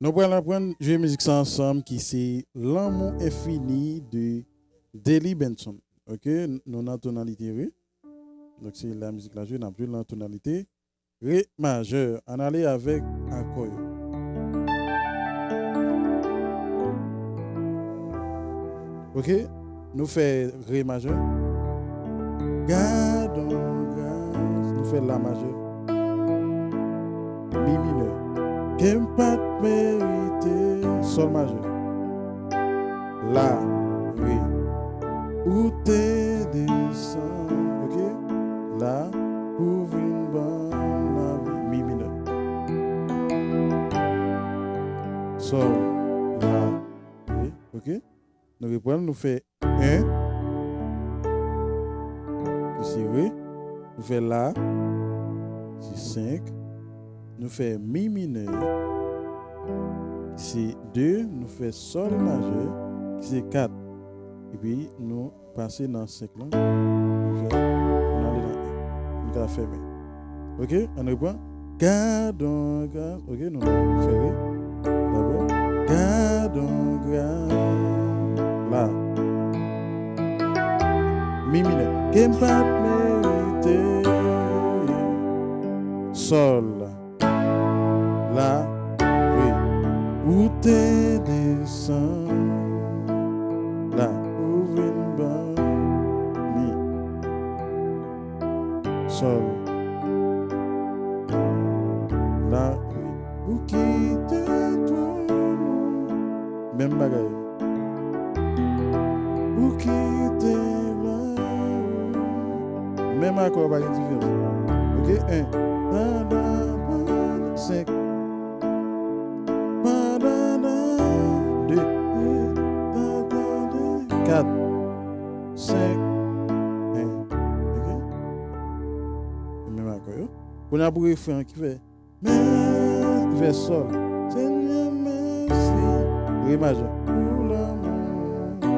Nous allons apprendre jouer musique ça ensemble qui c'est L'amour est fini de Deli Benson. OK, nous avons tonalité ré. Donc c'est la musique la jouer dans la tonalité ré majeur. On allait avec accord. OK, nous fait ré majeur. Gardons grâce. Nous fait la majeur. Mi mineur. Qu'aime pas te mériter, sol majeur. La, ré. Où t'es descend, ok? La, ouvre une bonne la vie, mi mineur. Sol, la, ré, ok? Nous reprenons, nous fait 1, qui c'est ré. Nous fait la, c'est 5. Nous fait mi mineur, c'est 2, nous fait sol majeur, c'est 4. Et puis nous passer dans 5 là, on aller dans 1. Nous allons fermer. OK, on reprend. Gardons grâce. OK, nous allons faire d'abord. Gardons grâce. Là. Mi mineur. Qu'aime pas mériter. Sol. La, ré. Où t'es descend. La, ouvre une bonne, mi. Sol. La, ré. Où quitte toi. Même bagaille. Où quitte là. Même accord, pas de différence. OK, 1. 5. 2, 4, 5, 1. OK? Même accord. On a pour refrain qui fait vers sol. Seigneur, merci. Ré majeur. Pour l'amour.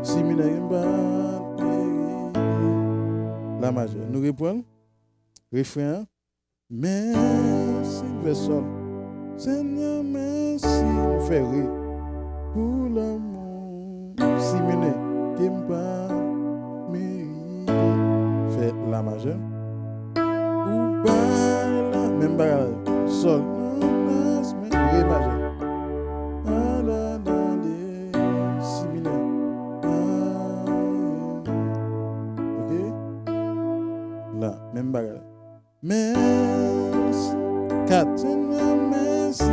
Si mineur, la majeur. Nous reprenons. Refrain. Merci. Vers sol. Seigneur, merci. Nous faisons ré. Pour l'amour. Si mineur. Qui m'a mérité. Fait la majeure. Ou pas la. Même bagarre. Sol. Ré majeur. Si mineur. OK? Là. Même bagarre. Merci. 4. Seigneur, merci. 1.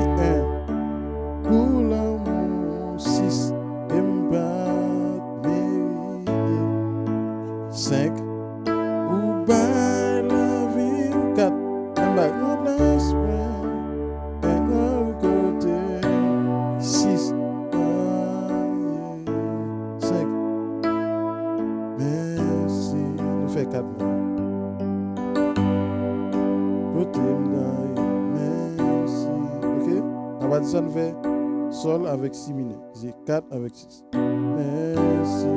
Pour l'amour. 6. Embat mérité. 5. Ou bas la vie. 4. Embat remplacement. Un côté. 6. 5. Merci. Nous fait 4. Merci. OK? On va dire ça, nous fait sol avec 6 minutes. C'est 4 avec 6. Merci.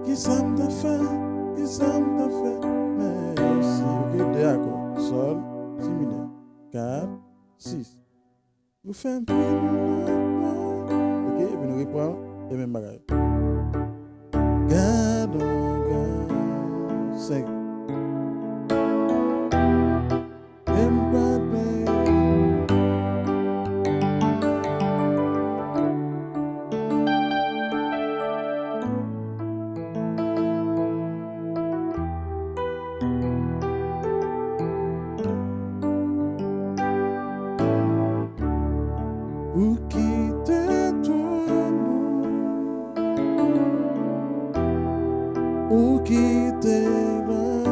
Qui ça me fait? Qui ça me fait? Merci. OK? Deux accords. Sol, 6 minutes. 4, 6. Vous faites un peu. OK? Et puis nous reprenons les mêmes bagages. Gardons, gardons. 5. Où quitte-toi nous? Où quitte-toi?